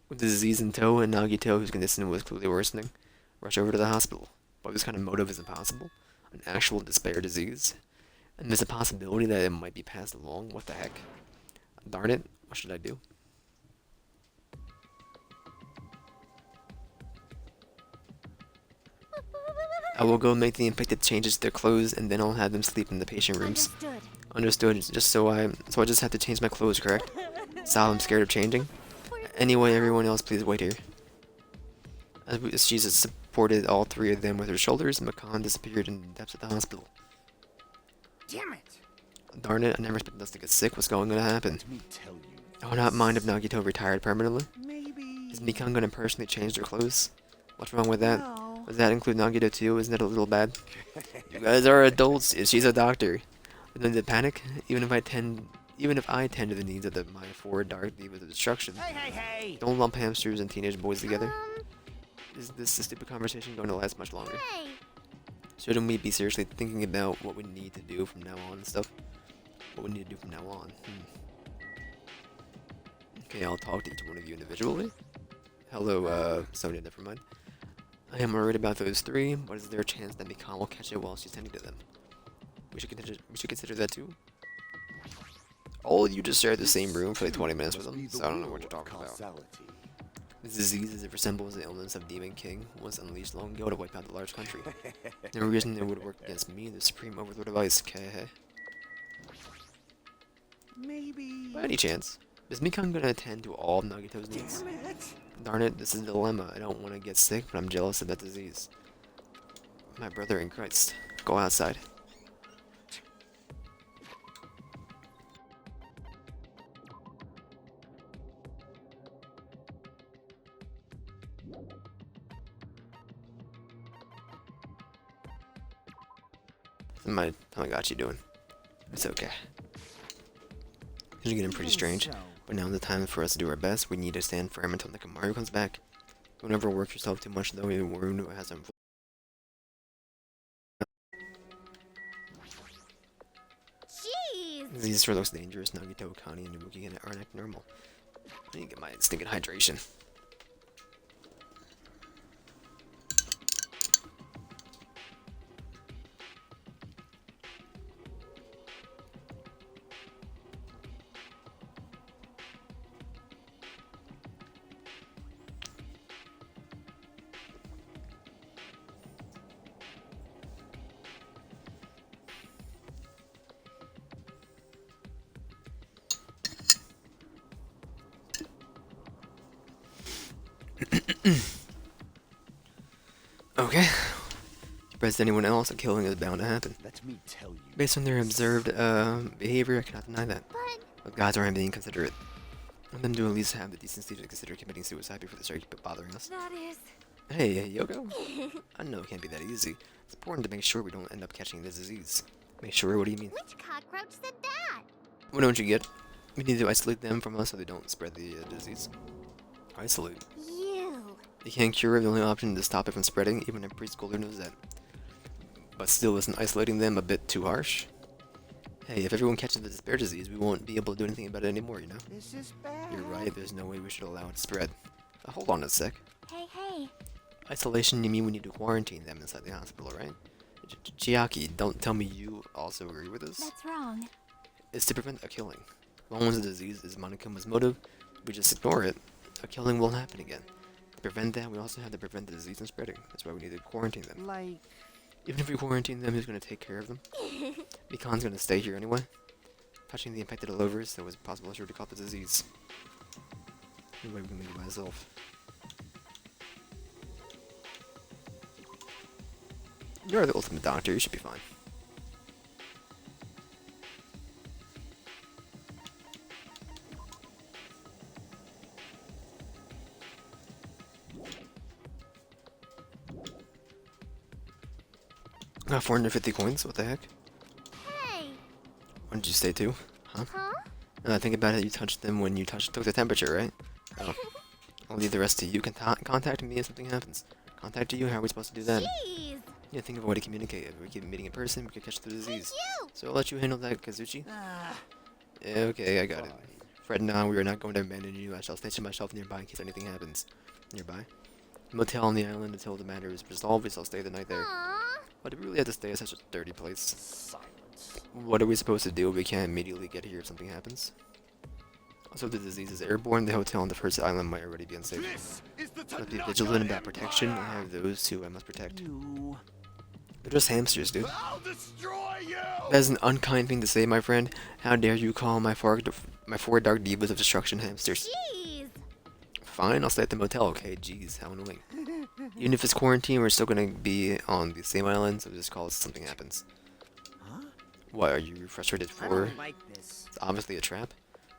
With the disease in tow and Nagito, whose condition was clearly worsening, rushed over to the hospital. But this kind of motive is impossible. An actual despair disease. And there's a possibility that it might be passed along. What the heck? Darn it, what should I do? I will go make the infected changes to their clothes, and then I'll have them sleep in the patient rooms. Understood. Understood. So I just have to change my clothes, correct? Sal, I'm scared of changing. Anyway, everyone else, please wait here. As Jesus supported all three of them with her shoulders, Makan disappeared in the depths of the hospital. Damn it! Darn it, I never expected us to get sick. What's going to happen? Let me tell you. I would not mind if Nagito retired permanently. Maybe. Is Mikan going to personally change their clothes? What's wrong with that? No. Does that include Nagito too? Isn't that a little bad? You guys are adults. She's a doctor. No need to panic. Even if I tend to the needs of my four dark divas of destruction, Hey! don't lump hamsters and teenage boys together. Is this stupid conversation going to last much longer? Hey. Shouldn't we be seriously thinking about what we need to do from now on and stuff? What we need to do from now on. Okay, I'll talk to each one of you individually. Hello, Sonia, never mind. I am worried about those three, but is there a chance that Mikan will catch it while she's tending to them? We should consider that too. All of you just shared the same room for like 20 minutes with them, so I don't know what you're talking about. This disease, as it resembles the illness of Demon King, was unleashed long ago to wipe out the large country. No reason it would work against me, the Supreme Overlord of Ice, KH. Maybe. By any chance, is Mikan gonna attend to all of Nagito's needs? Damn it! Darn it, this is a dilemma. I don't want to get sick, but I'm jealous of that disease. My brother in Christ. Go outside. How my got you doing? It's okay. Things are getting pretty strange, but now's the time for us to do our best. We need to stand firm until Nekamaru comes back. Don't ever work yourself too much, though. Your wound has some. Jeez. This sure looks dangerous. Nagito, Kani, and Ibuki aren't acting normal. I need to get my stinking hydration. Okay. Surprised anyone else, a killing is bound to happen. Let me tell you. Based on their observed behavior, I cannot deny that. But gods aren't being considerate. Want them to at least have the decency to consider committing suicide before they start bothering us. That is. Hey, Yoko. I know it can't be that easy. It's important to make sure we don't end up catching this disease. Make sure? What do you mean? Which cockroach said that? What don't you get? We need to isolate them from us so they don't spread the disease. Isolate? You. You can't cure it, the only option is to stop it from spreading, even a preschooler knows that. But still, isn't isolating them a bit too harsh? Hey, if everyone catches the despair disease, we won't be able to do anything about it anymore, you know? This is bad. You're right, there's no way we should allow it to spread. Hold on a sec. Hey. Isolation, you mean we need to quarantine them inside the hospital, right? Chiaki, don't tell me you also agree with this? That's wrong. It's to prevent a killing. As long as the disease is Monokuma's motive, we just ignore it, a killing won't happen again. To prevent that, we also have to prevent the disease from spreading. That's why we need to quarantine them. Like. Even if we quarantine them, who's going to take care of them? Mikan's going to stay here anyway. Touching the infected all over, so it's possible sure to caught the disease. Anyway, we can leave it by myself. You're the ultimate doctor, you should be fine. Got 450 coins, what the heck? Hey. Why did you stay too? Huh? Huh? Think about it, you touched them when you took the temperature, right? Oh. I'll leave the rest to you. Contact me if something happens. Contact you, how are we supposed to do that? Jeez. Yeah, think of a way to communicate. If we keep meeting in person, we could catch the disease. You. So I'll let you handle that, Kazuchi. Ah. Yeah, okay, I got it. Fret not, we are not going to abandon you. I shall station myself nearby in case anything happens. Nearby? Motel on the island until the matter is resolved. We shall stay the night there. Aww. Why do we really have to stay at such a dirty place? Silence. What are we supposed to do? We can't immediately get here if something happens. Also, the disease is airborne. The hotel on the first island might already be unsafe. This is the Must be Tanaka vigilant about protection. I Empire. have those who I must protect. You. They're just hamsters, dude. I'll destroy you. That is an unkind thing to say, my friend. How dare you call my four dark divas of destruction hamsters? Jeez. Fine, I'll stay at the motel, okay? Jeez, how annoying. Even if it's quarantine, we're still gonna be on the same island, so just call us if something happens. Huh? What, are you frustrated I for? don't like this. It's obviously a trap.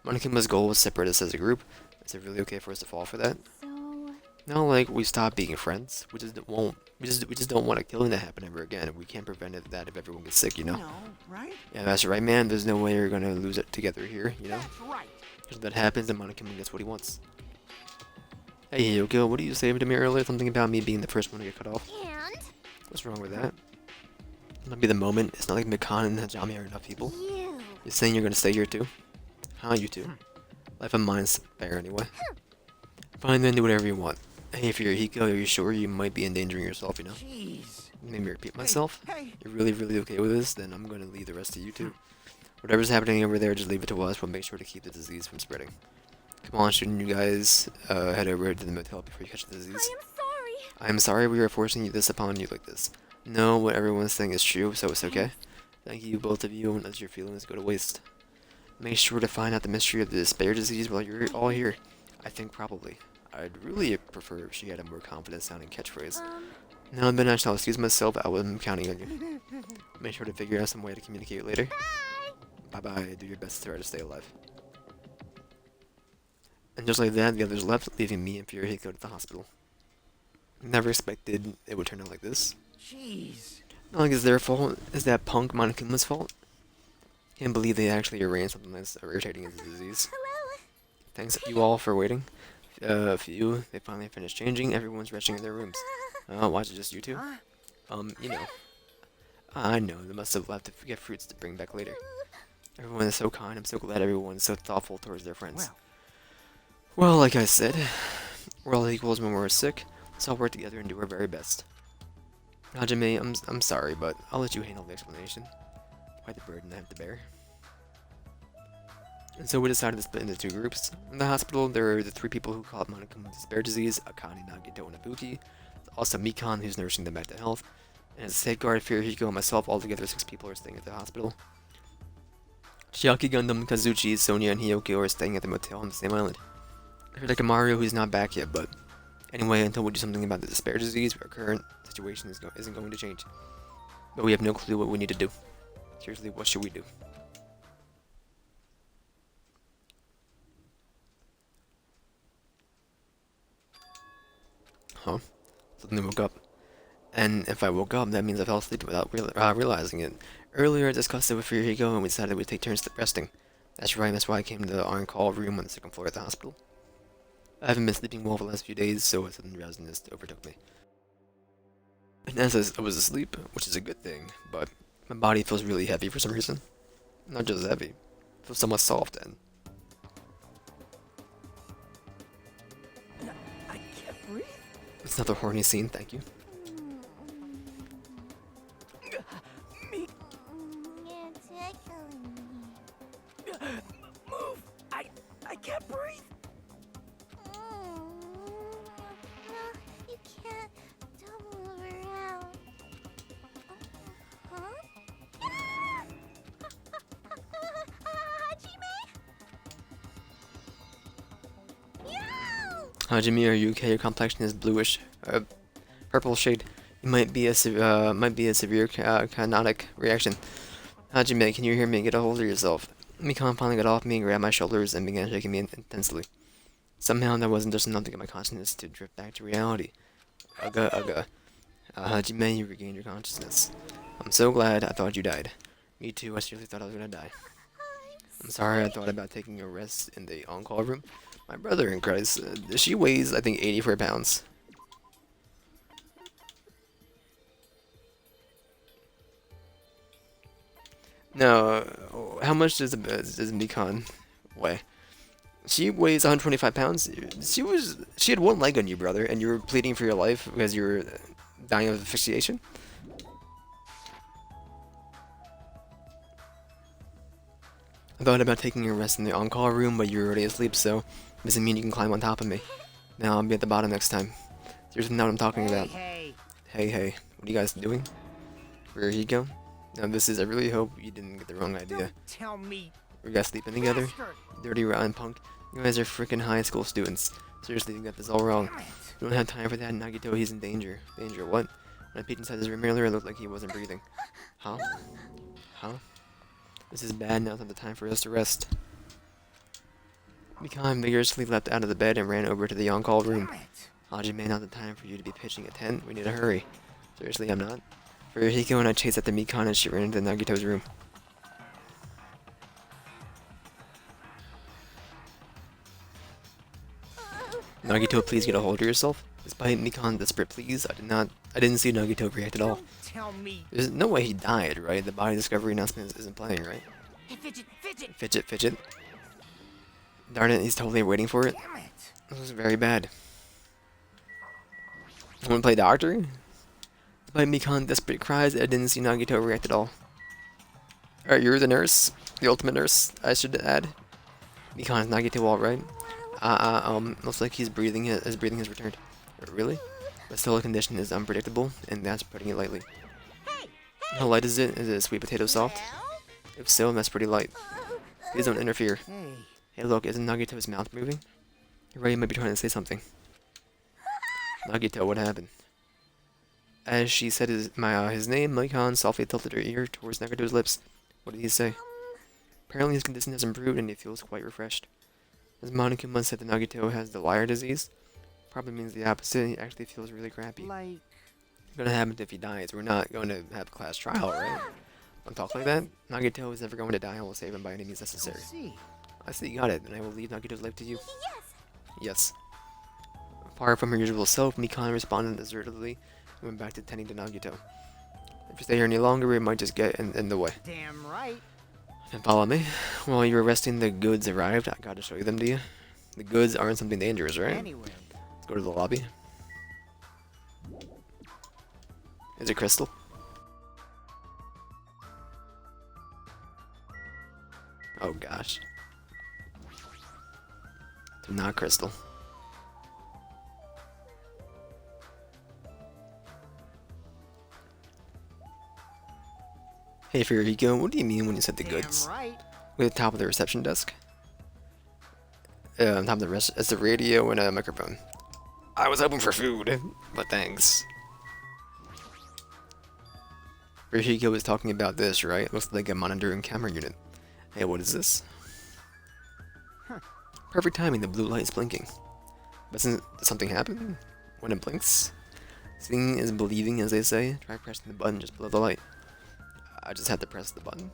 Monokima's goal was to separate us as a group. Is it really okay for us to fall for that? So, Not like we stop being friends. We just don't want a killing to happen ever again. We can't prevent that if everyone gets sick, you know? No, right? Yeah, that's right, man. There's no way you're gonna lose it together here, you know? That's right. If that happens, then Monokuma gets what he wants. Hey, Yoko, what did you say to me earlier? Something about me being the first one to get cut off? and What's wrong with that? It might be the moment. It's not like Mikan and Hajime are enough people. you. You're saying you're gonna stay here too? Huh, you two? Life of mine's fair anyway. Fine then, do whatever you want. Hey, if you're a Hiko, are you sure you might be endangering yourself, you know? Jeez. Maybe repeat myself? Hey. You're really okay with this? Then I'm gonna leave the rest to you too. Whatever's happening over there, just leave it to us. We'll make sure to keep the disease from spreading. Come on, shouldn't you guys head over to the motel before you catch the I disease? am sorry. I'm sorry we are forcing this upon you like this. No, what everyone's saying is true, so it's okay. Thank you, both of you, and let your feelings go to waste. Make sure to find out the mystery of the despair disease while you're all here. I think probably. I'd really prefer if she had a more confident-sounding catchphrase. Now then, I shall excuse myself. I wasn't counting on you. Make sure to figure out some way to communicate later. Bye-bye. Do your best to try to stay alive. And just like that, the others left, leaving me and Furihiko at the hospital. Never expected it would turn out like this. Jeez. Not like it's their fault. Is that punk Monokuma's fault? Can't believe they actually arranged something that's irritating as a disease. Hello. Thanks you all for waiting. Few, they finally finished changing. Everyone's resting in their rooms. Why is it just you two? Huh? You know. I know, they must have left to get fruits to bring back later. Everyone is so kind. I'm so glad everyone's so thoughtful towards their friends. Well, like I said, we're all equals when we're sick. Let's all work together and do our very best. Hajime, I'm sorry, but I'll let you handle the explanation. Quite the burden I have to bear. And so we decided to split into two groups. In the hospital, there are the three people who caught Monokuma's despair disease, Akane, Nagito, and Ibuki. Also Mikan, who's nursing them back to health. And as a safeguard, Furihiko and myself, altogether 6 people are staying at the hospital. Chiaki, Gundam, Kazuchi, Sonia, and Hiyoko are staying at the motel on the same island. I heard like a Mario who's not back yet, but anyway, until we do something about the despair disease, our current situation isn't going to change. But we have no clue what we need to do. Seriously, what should we do? Huh? Suddenly woke up. And if I woke up, that means I fell asleep without realizing it. Earlier, I discussed it with Furihiko, and we decided we'd take turns resting. That's right, that's why I came to the on-call room on the 2nd floor at the hospital. I haven't been sleeping well for the last few days, so a sudden drowsiness overtook me. And as I was asleep, which is a good thing, but my body feels really heavy for some reason. Not just heavy, it feels somewhat soft and... I can't breathe. It's not the horny scene, thank you. Me. You're tickling me. Move. I can't breathe. No, you can't. Don't move around. Huh? Hajime? Yo! Hajime, are you okay? Your complexion is bluish, purple shade. It might be a severe canonic reaction. Hajime, can you hear me? Get a hold of yourself. Mikan finally got off me and grabbed my shoulders and began shaking me intensely. Somehow that wasn't just enough to get my consciousness to drift back to reality. Ugga. Hajime, you regained your consciousness. I'm so glad. I thought you died. Me too. I seriously thought I was gonna die. I'm sorry. I thought about taking a rest in the on-call room. My brother in Christ, she weighs, I think, 84 pounds. No, how much does Mikan weigh? She weighs 125 pounds. She had one leg on you, brother, and you were pleading for your life because you were dying of asphyxiation. I thought about taking a rest in the on-call room, but you were already asleep, so doesn't mean you can climb on top of me. Now I'll be at the bottom next time. Seriously, know what I'm talking about. Hey. Hey, what are you guys doing? Where you go? Now this is, I really hope you didn't get the wrong idea. Don't tell me. We guys sleeping together? Bastard. Dirty rotten punk. You guys are freaking high school students. Seriously, you got this all wrong. Damn it. You don't have time for that, Nagito, he's in danger. Danger what? When I peeked inside his room earlier, it looked like he wasn't breathing. Huh? Huh? This is bad, now's not the time for us to rest. Mikami vigorously leapt out of the bed and ran over to the on-call room. Damn it. Hajime, not the time for you to be pitching a tent. We need to hurry. Seriously, I'm not. Furihiko and I chased after Mikan and she ran into Nagito's room. Nagito, please get a hold of yourself. Despite Mikan's desperate pleas, I didn't see Nagito react at all. Don't tell me. There's no way he died, right? The body discovery announcement isn't playing, right? Hey, fidget. Fidget. Darn it, he's totally waiting for it. Damn it. This was very bad. Wanna play doctor? Despite Mikan's desperate cries, I didn't see Nagito react at all. Alright, you're the nurse. The ultimate nurse, I should add. Mikan, is Nagito alright? Looks like his breathing has returned. Really? But still, the condition is unpredictable, and that's putting it lightly. How light is it? Is it sweet potato soft? If so, that's pretty light. Please don't interfere. Hey. Hey, look, isn't Nagito's mouth moving? You're right, he might be trying to say something. Nagito, what happened? As she said his name, Mikan softly tilted her ear towards Nagito's lips. What did he say? Apparently his condition has improved and he feels quite refreshed. As Monokuma said that Nagito has the liar disease, probably means the opposite. He actually feels really crappy. Like. What's gonna happen if he dies? We're not going to have a class trial, right? Don't talk like that. Nagito is never going to die. I will save him by any means necessary. See. I see, you got it. Then I will leave Nagito's life to you. Yes. Yes. Far from her usual self, Mikan responded desertedly and went back to tending to Nagito. If you stay here any longer, we might just get in the way. Damn right. And follow me. While you were resting, the goods arrived. I gotta show you them to you. The goods aren't something dangerous, right? Anyway. Let's go to the lobby. Is it crystal? Oh gosh. They're not crystal. Hey Furihiko, what do you mean when you said the goods? Damn right. We're at the top of the reception desk. On top of the rest, it's a radio and a microphone. I was hoping for food, but thanks. Furihiko was talking about this, right? Looks like a monitor and camera unit. Hey, what is this? Huh. Perfect timing, the blue light is blinking. Does something happen when it blinks? Seeing is believing, as they say. Try pressing the button just below the light. I just had to press the button.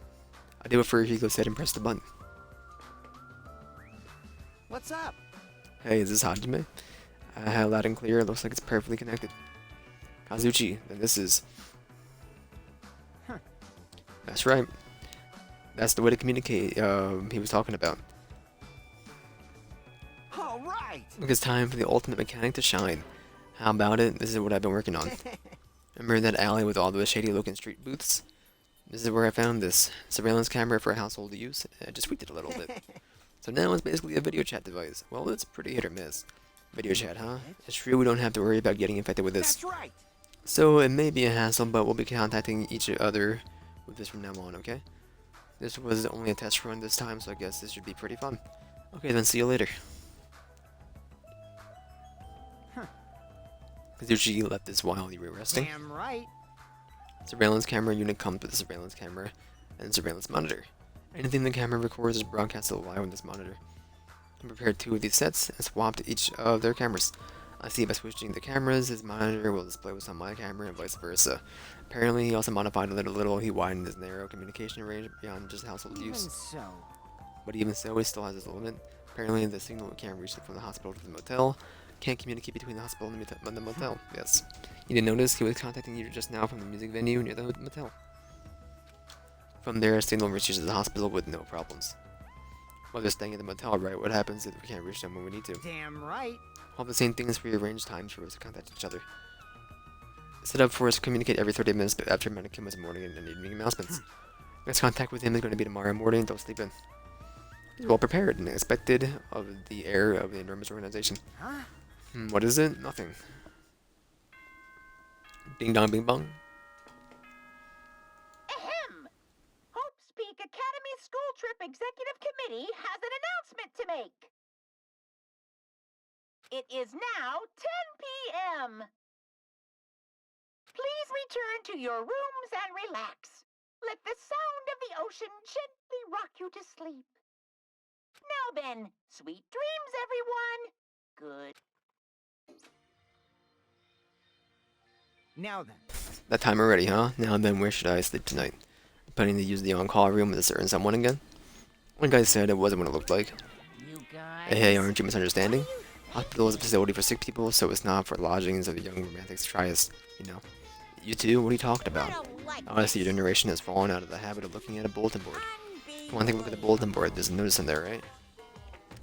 I did what Furihiko said and pressed the button. What's up? Hey, is this Hajime? I had loud and clear. It looks like it's perfectly connected. Kazuchi, then this is... Huh. That's right. That's the way to communicate he was talking about. All right. Look, it's time for the ultimate mechanic to shine. How about it? This is what I've been working on. Remember that alley with all those shady-looking street booths? This is where I found this surveillance camera for household use. I just tweaked it a little bit. So now it's basically a video chat device. Well, it's pretty hit or miss. Video chat, huh? It's true we don't have to worry about getting infected with this. That's right. So it may be a hassle, but we'll be contacting each other with this from now on, okay? This was only a test run this time, so I guess this should be pretty fun. Okay, then see you later. Huh. Kazuchi left this while you were resting. Damn right. Surveillance camera unit comes with a surveillance camera and surveillance monitor. Anything the camera records is broadcasted live on this monitor. I prepared 2 of these sets and swapped each of their cameras. I see by switching the cameras, his monitor will display what's on my camera and vice versa. Apparently, he also modified it a little. He widened his narrow communication range beyond just household Even use. so. But even so, he still has his limit. Apparently, the signal can't reach from the hospital to the motel. Can't communicate between the hospital and the motel. Yes. You didn't notice he was contacting you just now from the music venue near the motel. From there, a signal reaches the hospital with no problems. Well, they're staying at the motel, right? What happens if we can't reach them when we need to? Damn right. All the same things rearrange times for us to contact each other. Set up for us to communicate every 30 minutes after Manakima's morning and evening announcements. Next contact with him is going to be tomorrow morning. Don't sleep in. He's well prepared and expected of the heir of the enormous organization. Huh? What is it? Nothing. Ding dong, bing bong. Ahem! Hope's Peak Academy School Trip Executive Committee has an announcement to make. It is now 10 p.m. Please return to your rooms and relax. Let the sound of the ocean gently rock you to sleep. Now then, sweet dreams, everyone. Good. Now then. That time already, huh? Now then, where should I sleep tonight? Planning to use the on-call room with a certain someone again? One guy said it wasn't what it looked like. You guys. Hey, aren't you misunderstanding? Hospital is a facility for sick people, so it's not for lodgings of young romantics trysts, you know. You two, what are you talking about? Honestly, your generation has fallen out of the habit of looking at a bulletin board. One thing, look at the bulletin board. There's a notice in there, right?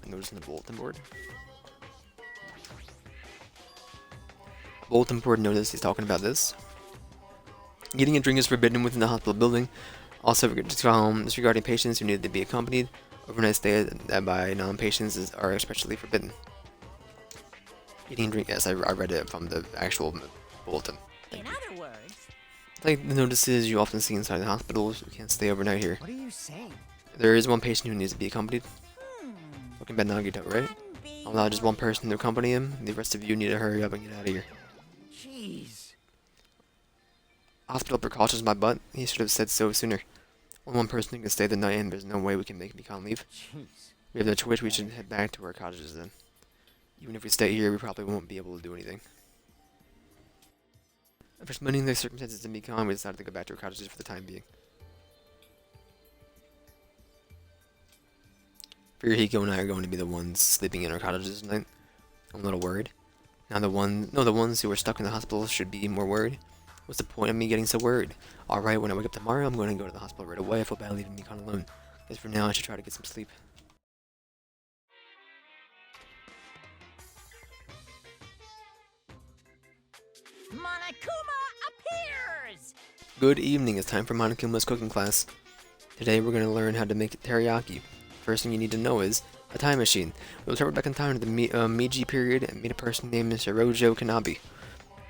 A notice in the bulletin board? Bulletin board notice, he's talking about this. Eating and drinking is forbidden within the hospital building. Also, disregarding patients who need to be accompanied. Overnight stay by non-patients are especially forbidden. Eating and drinking, yes, I read it from the actual bulletin. In other words, Like the notices you often see inside the hospitals, you can't stay overnight here. What are you saying? There is one patient who needs to be accompanied. Talking about Nagito, right? I'll allow just one person to accompany him. The rest of you need to hurry up and get out of here. Jeez. Hospital precautions, my butt. He should have said so sooner. Only one person can stay the night, and there's no way we can make Mikon leave. Jeez. We have no choice. We should head back to our cottages then. Even if we stay here, we probably won't be able to do anything. After spending the circumstances in Mikon, we decided to go back to our cottages for the time being. Furihiko and I are going to be the ones sleeping in our cottages tonight. I'm a little worried. Now the ones who are stuck in the hospital should be more worried. What's the point of me getting so worried? Alright, when I wake up tomorrow, I'm going to go to the hospital right away. I feel bad leaving Mikon alone. As for now, I should try to get some sleep. Monokuma appears! Good evening, it's time for Monokuma's cooking class. Today we're going to learn how to make teriyaki. First thing you need to know is a time machine. We'll travel back in time to the Meiji period and meet a person named Shirojo Kanabi.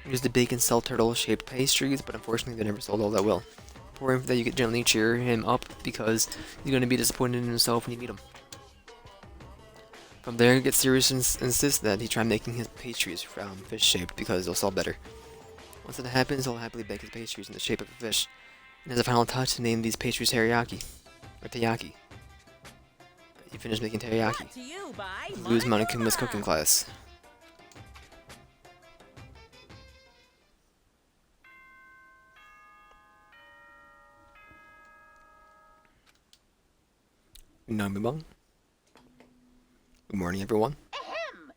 He used to bake and sell turtle-shaped pastries, but unfortunately they never sold all that well. For him that you could gently cheer him up because he's going to be disappointed in himself when you meet him. From there, he gets serious and insists that he try making his pastries from fish-shaped because they'll sell better. Once that happens, he'll happily bake his pastries in the shape of a fish. And as a final touch, to name these pastries teriyaki. Or teriyaki. You finish making teriyaki. Brought to you by Lose Monokuma's Monokuma. cooking class. Namibang. Good morning, everyone. Ahem!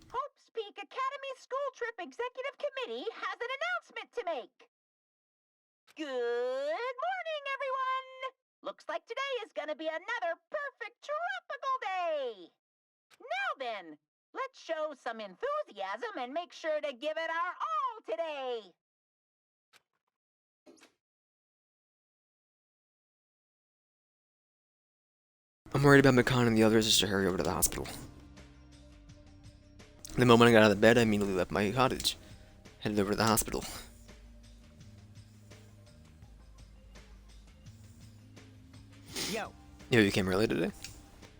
Hope's Peak Academy School Trip Executive Committee has an announcement to make. Good morning, everyone! Looks like today is gonna be another perfect tropical day! Now then, let's show some enthusiasm and make sure to give it our all today! I'm worried about Mikan and the others. I should hurry over to the hospital. The moment I got out of bed, I immediately left my cottage. Headed over to the hospital. Yo. Yo, you came early today?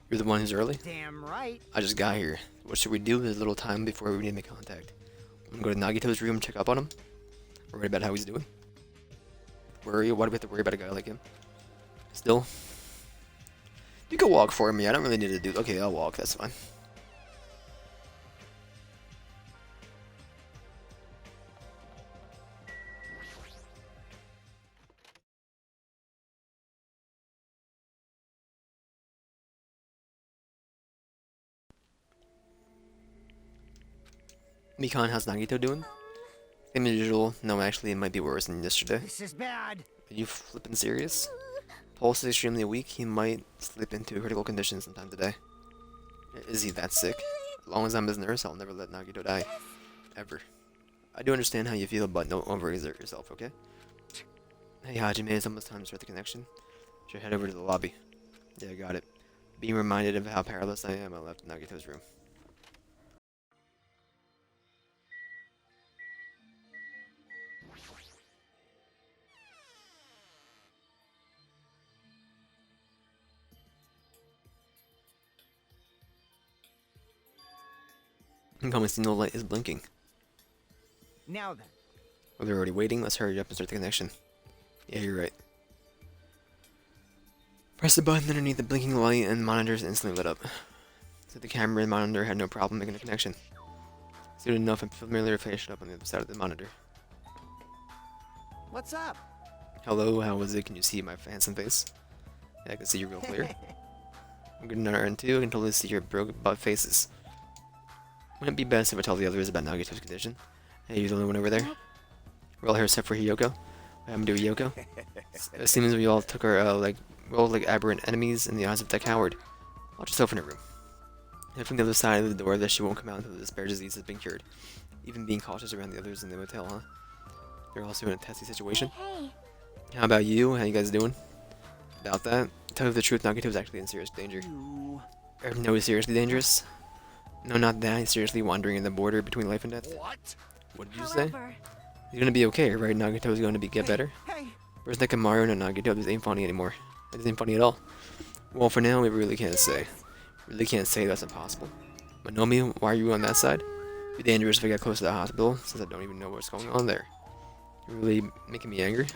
You're the one who's early? Damn right. I just got here. What should we do? There's a little time before we need to make contact. I'm gonna go to Nagito's room, check up on him. Worried about how he's doing. Worry? Why do we have to worry about a guy like him? Still? You can walk for me. I don't really need to do. Okay, I'll walk. That's fine. Mikan, how's Nagito doing? Same as usual. No, actually, it might be worse than yesterday. This is bad. Are you flipping serious? pulse is extremely weak, he might slip into a critical condition sometime today. Is he that sick? As long as I'm his nurse, I'll never let Nagito die. Ever. I do understand how you feel, but don't overexert yourself, okay? Hey Hajime, it's almost time to start the connection. Should head over to the lobby. Yeah, I got it. Being reminded of how powerless I am, I left Nagito's room. Incoming no light is blinking. Now then. Well, they're already waiting. Let's hurry up and start the connection. Yeah, you're right. Press the button underneath the blinking light and monitors instantly lit up. So the camera and monitor had no problem making the connection. Soon enough, a familiar face showed up on the other side of the monitor. What's up? Hello, how is it? Can you see my handsome face? Yeah, I can see you real clear. I'm good on R2, I can totally see your broke butt faces. Wouldn't it be best if I tell the others about Nagito's condition? Hey, you're the only one over there? We're all here except for Hiyoko. What happened to Hiyoko? It seems we all took our, we're all like aberrant enemies in the eyes of that coward. Watch yourself in her room. Head from the other side of the door that she won't come out until the despair disease has been cured. Even being cautious around the others in the motel, huh? You're also in a testy situation. Hey, How about you? How you guys doing? About that? Tell you the truth, Nagito is actually in serious danger. No, he's seriously dangerous? No, not that. He's seriously wandering in the border between life and death. What? What did you say? however, He's gonna be okay, right? Nagito's gonna get better? Hey. Where's Nekomaru and Nagito? This ain't funny anymore. This ain't funny at all. Well, for now, we really can't say. Really can't say that's impossible. Monomi, why are you on that side? It'd be dangerous if I get close to the hospital, since I don't even know what's going on there. You're really making me angry.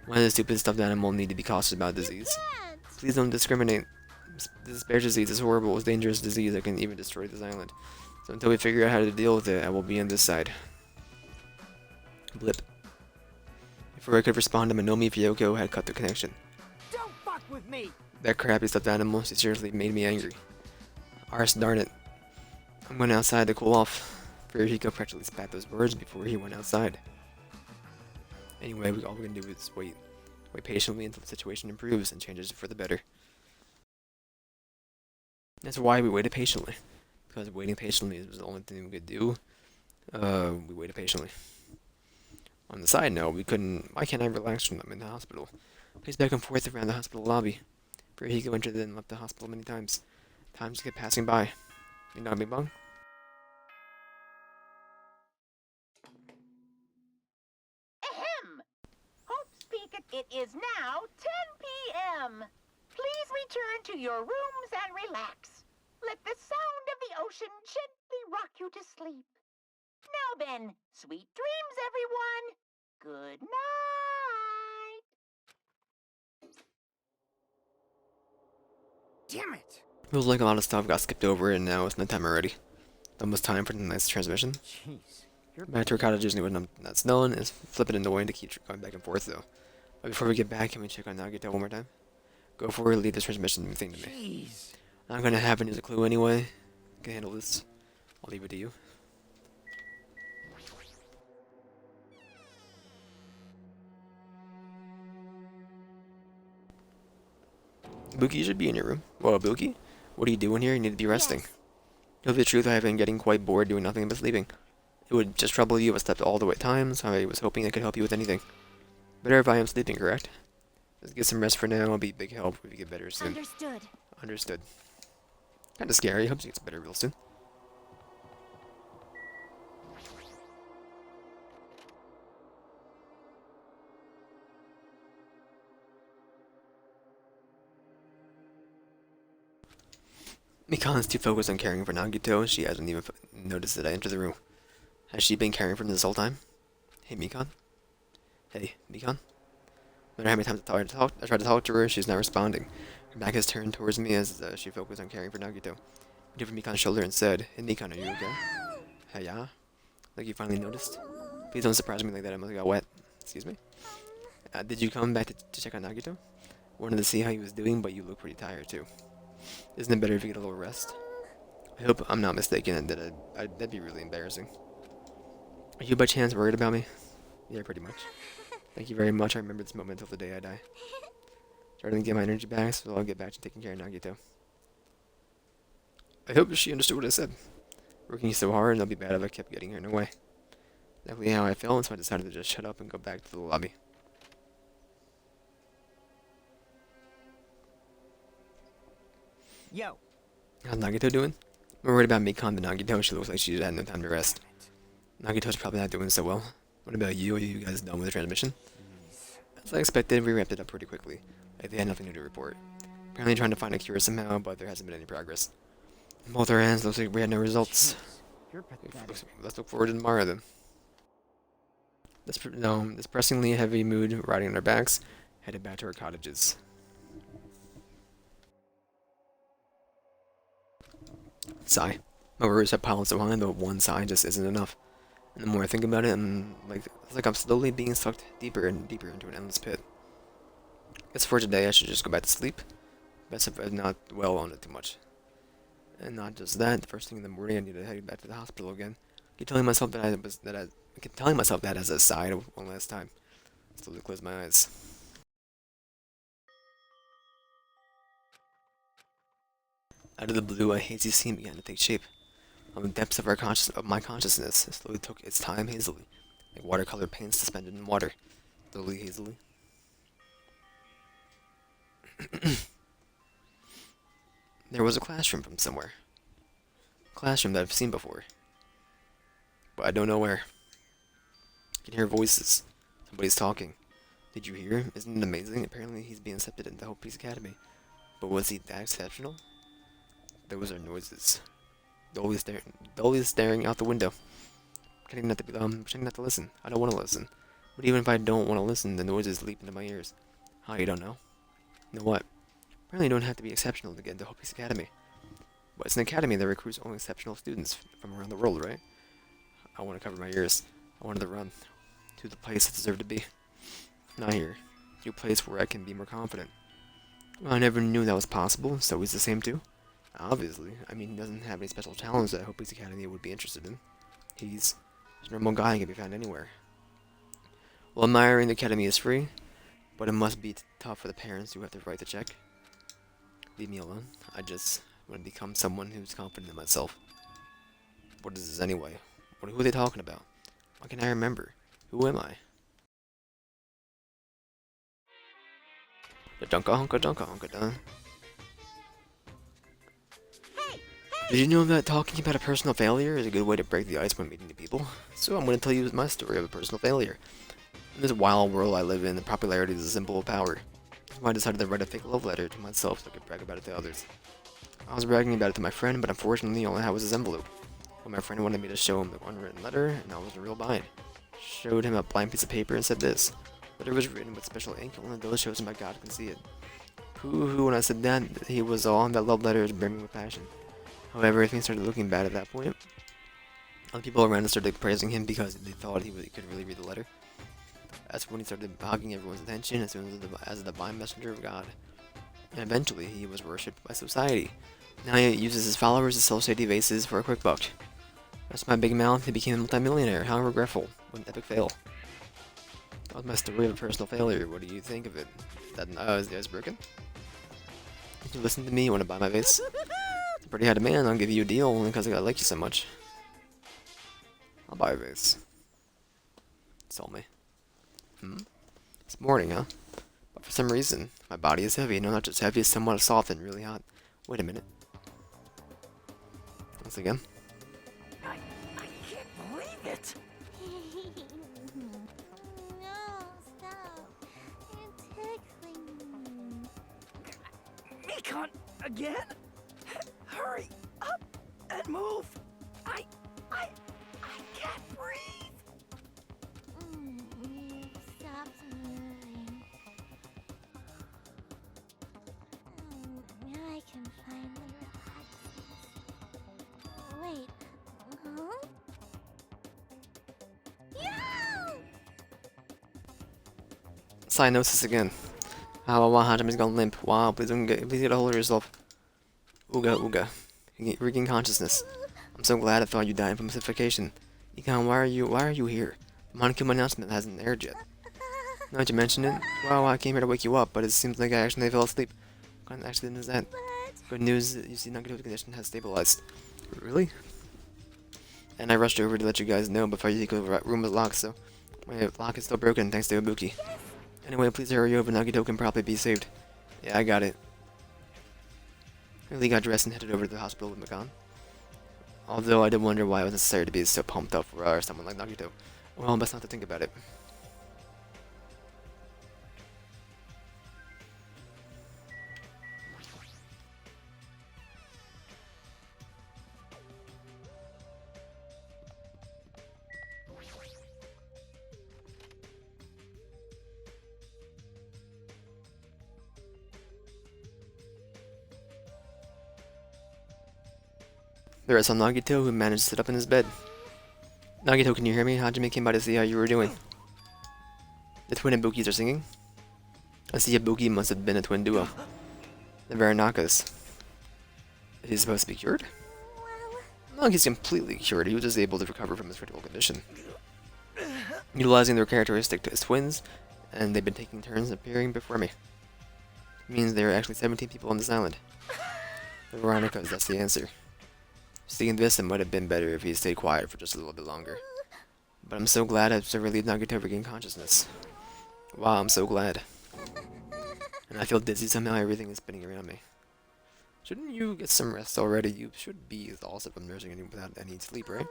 Why does stupid stuffed animal need to be cautious about disease? can't. Please don't discriminate. This bear disease is horrible. It's a dangerous disease that can even destroy this island. So until we figure out how to deal with it, I will be on this side. Blip. Before I could respond to Monomi, Fyoko had cut the connection. Don't fuck with me. That crappy stuffed animal, she seriously made me angry. Arse darn it. I'm going outside to cool off. Furihiko practically spat those words before he went outside. Anyway, all we can do is wait. Wait patiently until the situation improves and changes for the better. That's why we waited patiently. Because waiting patiently was the only thing we could do. We waited patiently. On the side note, why can't I relax from them in the hospital? Paced back and forth around the hospital lobby. Furihiko entered and left the hospital many times. Times kept passing by. You know, Bing Bong? Ahem! Hope's Peak, it is now 10 p.m. Please return to your rooms and relax. Let the sound of the ocean gently rock you to sleep. Now then, sweet dreams, everyone. Good night. Damn it. Feels like a lot of stuff got skipped over and now it's nighttime already. Almost time for the next transmission. Jeez. You're Back to our cottages when that's done is flip it in the wind to keep going back and forth though. But before we get back, can we check on Nagito one more time? Go for it, leave this transmission thing to me. Jeez. Not gonna have any clue anyway. Can handle this. I'll leave it to you. Buki, you should be in your room. Whoa, Buki? What are you doing here? You need to be resting. Yes. To tell you the truth, I have been getting quite bored doing nothing but sleeping. It would just trouble you if I slept all the way at times. I was hoping I could help you with anything. Better if I am sleeping, correct? Let's get some rest for now. It'll be a big help if you get better soon. Understood. Understood. Kinda scary. Hope she gets better real soon. Mikan's too focused on caring for Nagito, she hasn't even noticed that I entered the room. Has she been caring for him this whole time? Hey, Mikan? Hey, Mikan? No matter how many times I tried to talk to her, she's not responding. Her back is turned towards me as she focused on caring for Nagito. I looked over Mikan's shoulder and said, Hey, Mikan, are you okay? Hey, yeah? Like you finally noticed? Please don't surprise me like that, I must have got wet. Excuse me? Did you come back to check on Nagito? Wanted to see how he was doing, but you look pretty tired, too. Isn't it better if you get a little rest? I hope I'm not mistaken and that'd be really embarrassing. Are you by chance worried about me? Yeah, pretty much. Thank you very much. I remember this moment until the day I die. Starting to get my energy back, so I'll get back to taking care of Nagito. I hope she understood what I said. Working so hard, and it'll be bad if I kept getting her in her way. Exactly how I felt, so I decided to just shut up and go back to the lobby. Yo. How's Nagito doing? I'm worried about Mikon, but Nagito, she looks like she had no time to rest. Nagito's probably not doing so well. What about you? Are you guys done with the transmission? As I expected, we wrapped it up pretty quickly. Like they had nothing new to report. Apparently trying to find a cure somehow, but there hasn't been any progress. On both our ends, looks like we had no results. You're pathetic. Let's look forward to tomorrow then. This depressingly heavy mood riding on our backs, headed back to our cottages. Sigh. My worries have piled so high, but one sigh just isn't enough. And the more I think about it, it's like I'm slowly being sucked deeper and deeper into an endless pit. Guess for today I should just go back to sleep. Best if I not dwell on it too much. And not just that, the first thing in the morning I need to head back to the hospital again. I keep telling myself that as a sigh one last time. Slowly close my eyes. Out of the blue, a hazy scene began to take shape. On the depths of my consciousness, it slowly took its time hazily, like watercolor paint suspended in water, slowly hazily. There was a classroom from somewhere. A classroom that I've seen before. But I don't know where. I can hear voices. Somebody's talking. Did you hear? Isn't it amazing? Apparently he's being accepted into Hope Peace Academy. But was he that exceptional? Those are noises. Dolly staring out the window. Pretending not to listen. I don't want to listen. But even if I don't want to listen, the noises leap into my ears. How, you don't know? You know what? Apparently you don't have to be exceptional to get into Hope Peace Academy. But it's an academy that recruits only exceptional students from around the world, right? I want to cover my ears. I wanted to run to the place I deserve to be. Not here. To a place where I can be more confident. Well, I never knew that was possible, so he's the same too? Obviously. I mean, he doesn't have any special talents that Hope Peace Academy would be interested in. He's a normal guy and can be found anywhere. Well, admiring the academy is free, but it must be tough for the parents who have to write the check. Leave me alone. I just want to become someone who's confident in myself. What is this anyway? Who are they talking about? Why can't I remember? Who am I? The dunka hunka dun. Did you know that talking about a personal failure is a good way to break the ice when meeting new people? So I'm going to tell you my story of a personal failure. In this wild world I live in, the popularity is a symbol of power. That's why I decided to write a fake love letter to myself so I could brag about it to others. I was bragging about it to my friend, but unfortunately all I had was his envelope. But my friend wanted me to show him the unwritten letter, and I was in real bind. Showed him a blank piece of paper and said this. The letter was written with special ink, only those chosen by God can see it. Hoo-hoo, when I said that, he was all on that love letter is brimming with passion. However, things started looking bad at that point. Other people around us started praising him because they thought he could really read the letter. That's when he started hogging everyone's attention as a divine messenger of God. And eventually, he was worshipped by society. Now he uses his followers as self-shady vases for a quick buck. That's my big mouth, he became a multimillionaire. How regretful. What an epic fail. That was my story of a personal failure. What do you think of it? Is the ice broken? Did you listen to me? You want to buy my vase? It's a pretty high demand. I'll give you a deal only because I like you so much. I'll buy a vase. Sell me. It's morning, huh? But for some reason, my body is heavy. No, not just heavy, it's somewhat soft and really hot. Wait a minute. Once again. I can't believe it. No, stop. You're tickling me. Mikon, again? Hurry up and move. I can't breathe. You stopped moving. Now I can finally relax. Wait, huh? Yo! Cyanosis again. Wow, Hajime's gone limp. Wow, please get a hold of yourself. Ooga. Regain consciousness. I'm so glad I thought you died from acidification. Ikan, why are you here? The Monokuma announcement hasn't aired yet. Now that you mention it, well, I came here to wake you up, but it seems like I actually fell asleep. What kind of accident is that? Good news, you see Nagito's condition has stabilized. Really? And I rushed over to let you guys know, but Fuyuhiko's room was locked, so my lock is still broken thanks to Ibuki. Anyway, please hurry over, Nagito can probably be saved. Yeah, I got it. Really got dressed and headed over to the hospital with Makan. Although I did wonder why it was necessary to be so pumped up for someone like Nagito. Well, best not to think about it. There is some Nagito who managed to sit up in his bed. Nagito, can you hear me? Hajime came by to see how you were doing. The twin Ibukis are singing. I see Ibuki must have been a twin duo. The Varanakas. Is he supposed to be cured? No, he's completely cured. He was just able to recover from his critical condition. Utilizing their characteristic as twins, and they've been taking turns appearing before me. It means there are actually 17 people on this island. The Varanakas, that's the answer. Seeing this, it might have been better if he stayed quiet for just a little bit longer. But I'm so glad I've so relieved Nagito regain consciousness. Wow, I'm so glad. And I feel dizzy somehow, everything is spinning around me. Shouldn't you get some rest already? You should be exhausted from nursing without any sleep, right?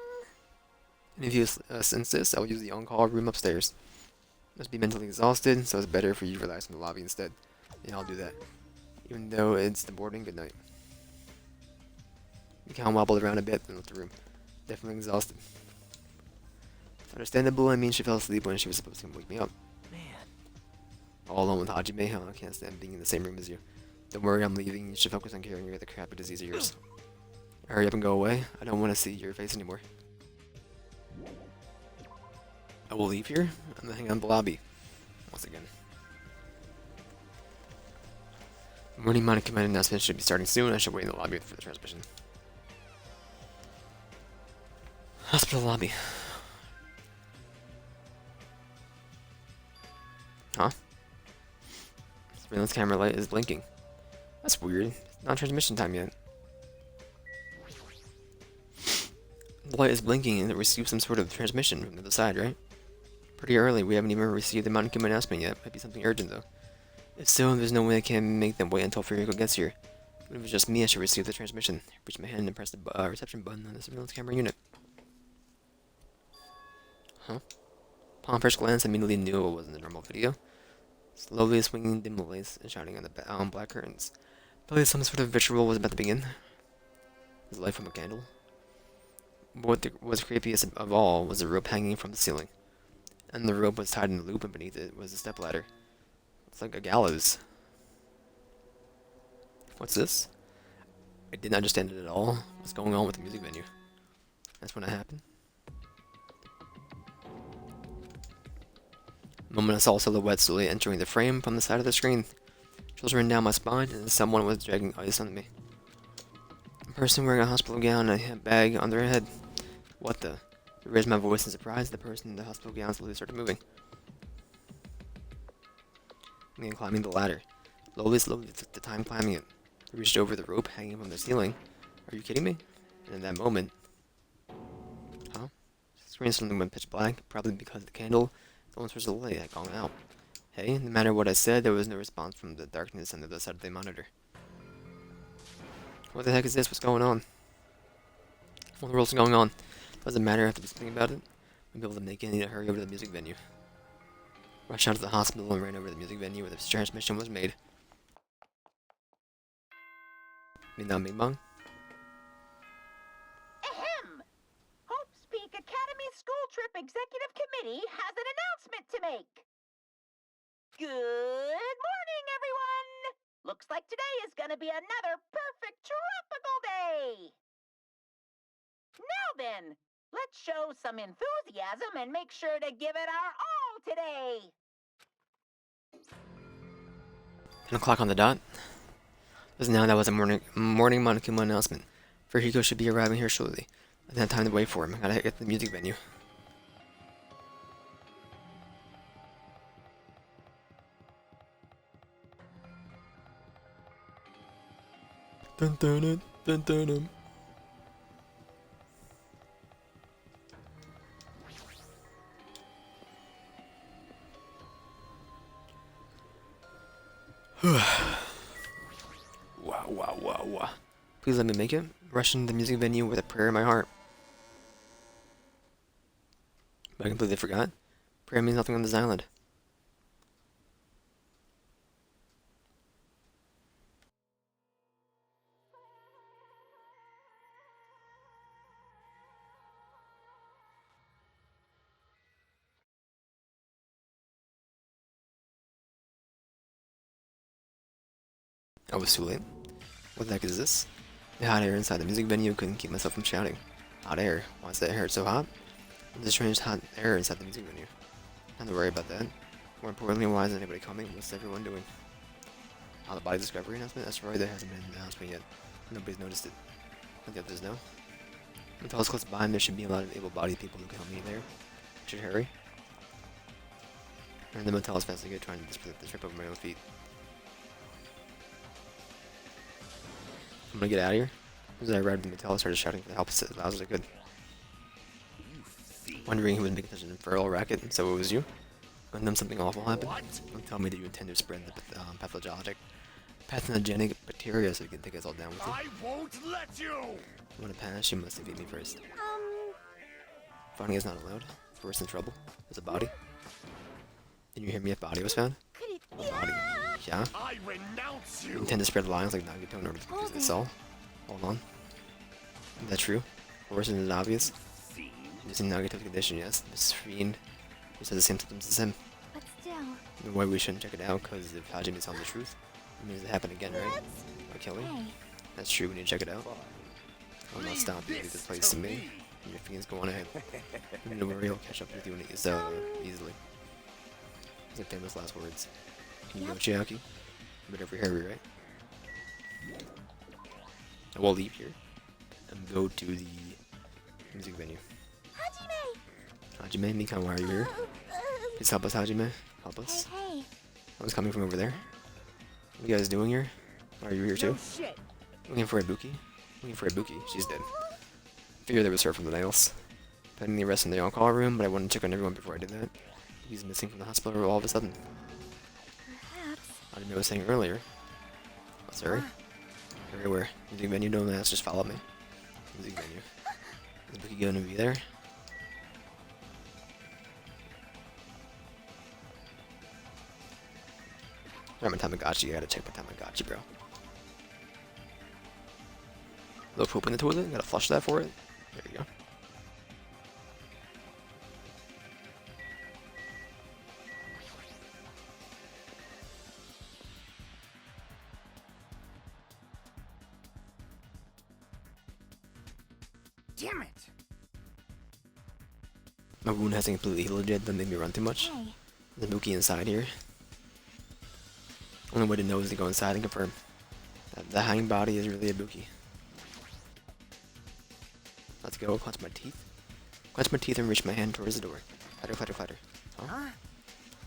And if you insist, I'll use the on-call room upstairs. Must be mentally exhausted, so it's better for you to relax in the lobby instead. Yeah, I'll do that. Even though it's the boarding, good night. Mikau wobbled around a bit and left the room. Definitely exhausted. It's understandable, I mean she fell asleep when she was supposed to wake me up. Man. All alone with Hajime, huh? I can't stand being in the same room as you. Don't worry, I'm leaving. You should focus on curing your crappy disease of yours. Hurry up and go away. I don't want to see your face anymore. I will leave here. I'm gonna hang out in the lobby. Once again. Morning Monica command announcement should be starting soon. I should wait in the lobby for the transmission. Hospital lobby. Huh? Surveillance camera light is blinking. That's weird. It's not transmission time yet. The light is blinking and it received some sort of transmission from the other side, right? Pretty early. We haven't even received the Monica announcement yet. Might be something urgent though. If so, there's no way I can make them wait until Fuyuhiko gets here. If it was just me, I should receive the transmission. Reach my hand and press the reception button on the surveillance camera unit. Huh? Upon first glance, I immediately knew it wasn't a normal video. Slowly swinging dim lights and shining on black curtains. Probably some sort of ritual was about to begin. Was light from a candle. But what was creepiest of all was the rope hanging from the ceiling. And the rope was tied in a loop, and beneath it was a stepladder. It's like a gallows. What's this? I didn't understand it at all. What's going on with the music venue? That's when it happened. The moment I saw a silhouette slowly entering the frame from the side of the screen. Chills ran down my spine, and someone was dragging ice on me. A person wearing a hospital gown and a bag on their head. What the? I raised my voice in surprise. The person in the hospital gown slowly started moving. I began climbing the ladder. Slowly, took the time climbing it. I reached over the rope hanging from the ceiling. Are you kidding me? And in that moment... Huh? The screen suddenly went pitch black, probably because the candle, the one source of the light, had gone out. Hey, no matter what I said, there was no response from the darkness on the other side of the monitor. What the heck is this? What's going on? What in the world's going on? Doesn't matter, I have to do something about it. I'm able to make it, I need to hurry over to the music venue. Rushed out to the hospital and ran over to the music venue where the transmission was made. Minam Bing Bong? Ahem! Hope's Peak Academy School Trip Executive Committee has an announcement to make. Good morning, everyone! Looks like today is gonna be another perfect tropical day! Now then, let's show some enthusiasm and make sure to give it our all today! 10 o'clock on the dot. Because now that was a morning Monokuma announcement. Fuyuhiko should be arriving here shortly. I didn't have time to wait for him. I gotta get to the music venue. Dun dun dun dun dun dun. Wow, wow, wow, wow. Please let me make it. Rushing the music venue with a prayer in my heart. But I completely forgot. Prayer means nothing on this island. I was too late. What the heck is this? The hot air inside the music venue couldn't keep myself from shouting. Hot air? Why is that air so hot? There's strange hot air inside the music venue. Not to worry about that. More importantly, why isn't anybody coming? What's everyone doing? Oh, the body discovery announcement? That's right, there hasn't been an announcement yet. Nobody's noticed it. Let the others know. Until it's close by, and there should be a lot of able-bodied people who can help me there. I should hurry. And the motel is fast to get trying to split the trip over my own feet. I'm gonna get out of here. As I arrived at the motel, I started shouting for help as loud as I could. Wondering who was making such an infernal racket, and so it was you? And then something awful happened. Don't tell me that you intend to spread the pathogenic bacteria so you can take us all down with you. I won't let you! What a pass, you must have beat me first. Fighting is not allowed. If we're in trouble. There's a body. Did you hear me if body was found? Could it? A body. Yeah? I renounce You you! intend to spread lies like Nagito in order to confuse this all? Hold on. Is that true? Or isn't it obvious? See? Using Nagito's condition, yes. This fiend just has the same symptoms as him. But still. The way we shouldn't check it out, because if Hajime is telling the truth, it means it happened again, right? By killing? Hey. That's true, we need to check it out. I'll not stop you, leave this place to me. And your fiends go on ahead. Don't worry, I'll catch up with you easily. Those are famous last words. Can you go, Chiaki? But over here, right? I will leave here and go to the music venue. Hajime! Hajime, Mikan, why are you here? Please help us, Hajime. Help Hey, us. hey. I was coming from over there. What are you guys doing here? Are you here too? No shit. Looking for Ibuki? Looking for Ibuki. She's dead. Figured that was her from the nails. Pending the arrest in the on-call room, but I wanted to check on everyone before I did that. He's missing from the hospital all of a sudden. Perhaps. Hajime was saying earlier. Oh, sorry. Everywhere. Music venue, don't ask, just follow me. Music venue. Is Ibuki gonna be there? Alright, my Tamagotchi, I gotta check my Tamagotchi, bro. Little poop in the toilet, gotta flush that for it. There you go. Damn it! My wound hasn't completely healed yet, that made me run too much. Hey. There's Ibuki inside here. Only way to know is to go inside and confirm. That the hanging body is really Ibuki. Let's go, clench my teeth. Clench my teeth and reach my hand towards the door. Clatter, clatter, clatter. Huh? Huh?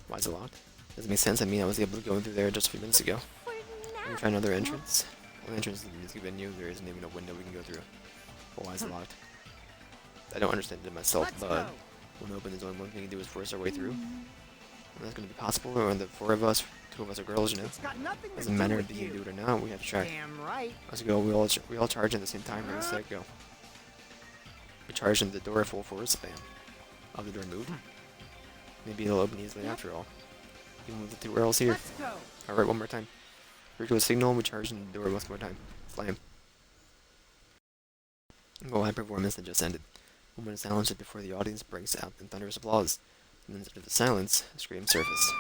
Why is it locked? Doesn't make sense, I mean I was able to go in through there just a few minutes ago. For Can we now. try another entrance? Only entrance to the music venue, there isn't even a window we can go through. But why is it locked? I don't understand it myself, Let's but go. when open, there's only one thing to do is force our way through. And that's gonna be possible, or the four of us, two of us are girls, you know. It's got nothing to Doesn't do matter with if you you. do it or not, we have to try. Damn right. Let's go, we all charge at the same time, ready, set, go. We charge into the door full force, spam. Oh, the door moved. Maybe it'll open easily after all. Even with the two girls here. Let's go. Alright, one more time. We do a signal, we charge into the door once more time. Slam. Well, high performance that just ended. A moment of silence just before the audience breaks out in thunderous applause. And then after the silence, screams surface.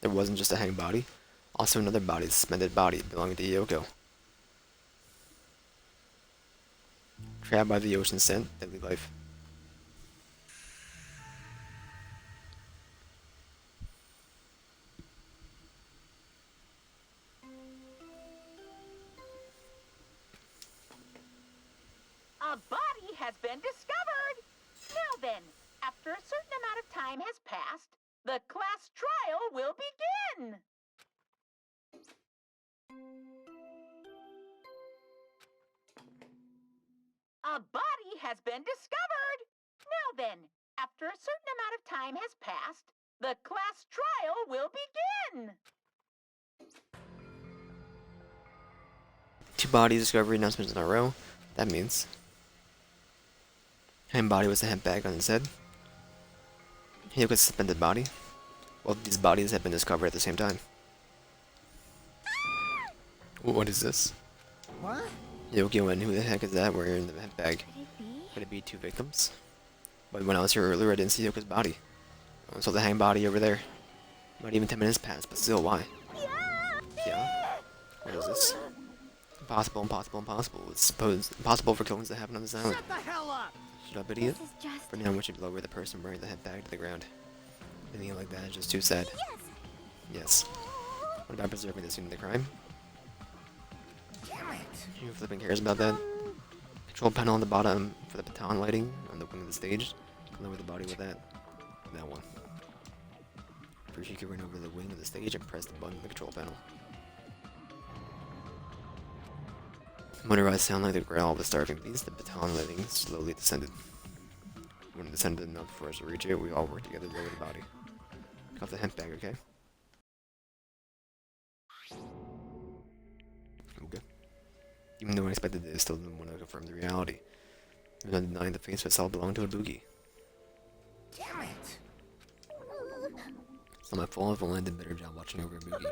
There wasn't just a hanging body, also another body, a suspended body belonging to Yoko. Trapped by the ocean scent, deadly life. has been discovered. Now then, after a certain amount of time has passed, the class trial will begin. A body has been discovered. Now then, after a certain amount of time has passed, the class trial will begin. Two body discovery announcements in a row. That means hand body was a hemp bag on his head. Hyoko's suspended body. Both of these bodies have been discovered at the same time. What is this? What? Yokio, and who the heck is that wearing the hemp bag? Could it be? Could it be two victims? But when I was here earlier, I didn't see Yoko's body. I saw the hang body over there. Not even 10 minutes passed, but still, why? Yeah? What is this? Impossible, impossible, impossible. It's supposed impossible for killings to happen on this island. Shut the hell up! Shut up, idiot. This is just. For now, we should lower the person wearing the head bag to the ground. Anything like that is just too sad. Yes. What about preserving the scene of the crime? Damn it! Who flipping cares about that? Control panel on the bottom for the baton lighting on the wing of the stage. Lower the body with that. That one. First, you can run over the wing of the stage and press the button on the control panel. Whenever I sound like the growl of a starving beast, the baton lighting slowly descended. When it descended enough for us to reach it, we all worked together to lower the body. Pick off the hemp bag, okay? Okay. Even though I expected it, I still didn't want to confirm the reality. I'm not denying the face itself belonged to a boogie. Damn it! It's not my fault if I landed a better job watching over a boogie.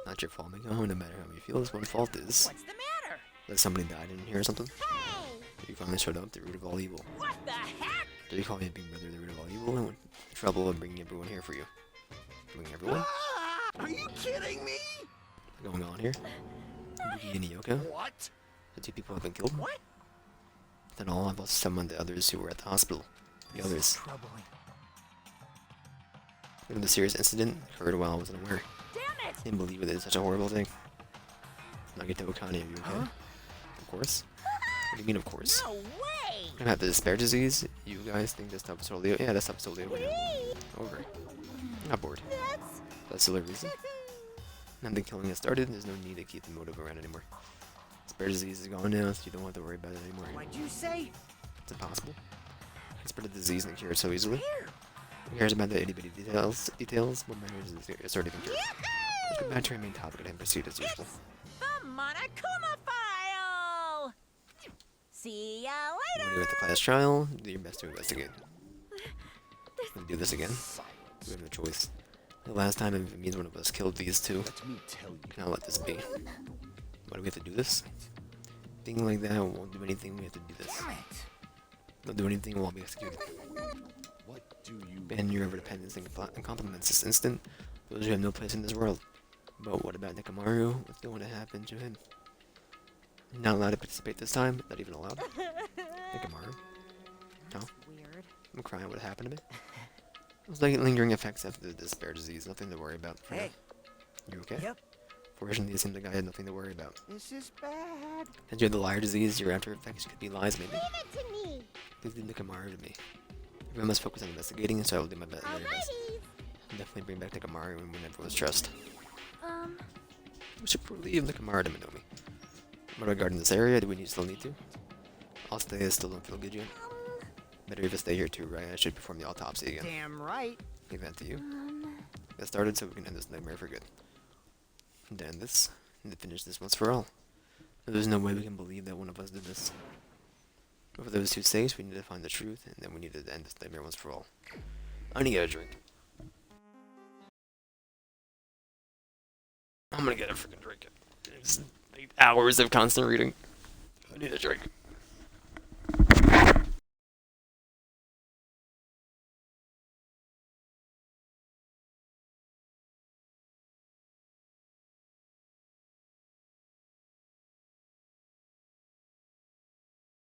Not your fault, Miko. No matter how you feel, this one fault is What's the matter? that somebody died in here or something. Hey! You finally showed up, the root of all evil. What the heck? Do you call me a big brother the root of all evil? And what the trouble of bringing everyone here for you? Bringing everyone? Ah, are you kidding me? What's going on here? Boogie and Yoko? What? The two people have been killed? What? Then all I've lost someone the others who were at the hospital. The others. Troubling. Even the serious incident occurred while I wasn't aware. Damn it! I didn't believe it is such a horrible thing. Nagito Okane, are you okay? Huh? Of course. What do you mean, of course? No way! I have the despair disease. You guys think this stuff's totally yeah, that stuff's totally over now. Over. I'm not bored. That's still a reason. Now the killing has started, there's no need to keep the motive around anymore. Despair disease is gone now, so you don't have to worry about it anymore. What'd you say? It's impossible. I can spread the disease and cure it so easily. Here. Who cares about the itty bitty details? What matters is it's already been cured. Let's go back to our main topic and proceed as usual. The Monokuma file! See ya When later! you're at the class trial, do your best to investigate. Gonna do this again? We have no choice. The last time, if it means one of us killed these two, Let me tell you. cannot let this be. Why do we have to do this? Thinking like that won't do anything, we have to do this. Damn it! Don't do anything, we'll all be executed. What do you Ban your overdependence and compliments this instant. Those who have no place in this world. But what about Nekomaru? What's going to happen to him? Not allowed to participate this time? Not even allowed? Nekomaru? No? Weird. I'm crying what happened to me. It was like lingering effects after the despair disease, nothing to worry about for Hey. now. You okay? Yep. Fortunately, it seemed like I had nothing to worry about. This is bad. Since you had the liar disease, your after effects could be lies, maybe. Leave it to me. Please leave Nekomaru to me. Everyone must focus on investigating, so I will do my very best. Alrighty. I'll definitely bring back Nekomaru and win everyone's trust. Um, We should probably leave Nekomaru to Minomi. What regarding this area, do we still need to? I'll stay, I still don't feel good yet. Better if I stay here too, right? I should perform the autopsy again. Damn right. Leave that to you. Get started so we can end this nightmare for good. And to end this, and to finish this once for all. There's no way we can believe that one of us did this. But for those two sakes, we need to find the truth, and then we need to end this nightmare once for all. I need to get a drink. I'm gonna get a freaking drink. It's like hours of constant reading. I need a drink.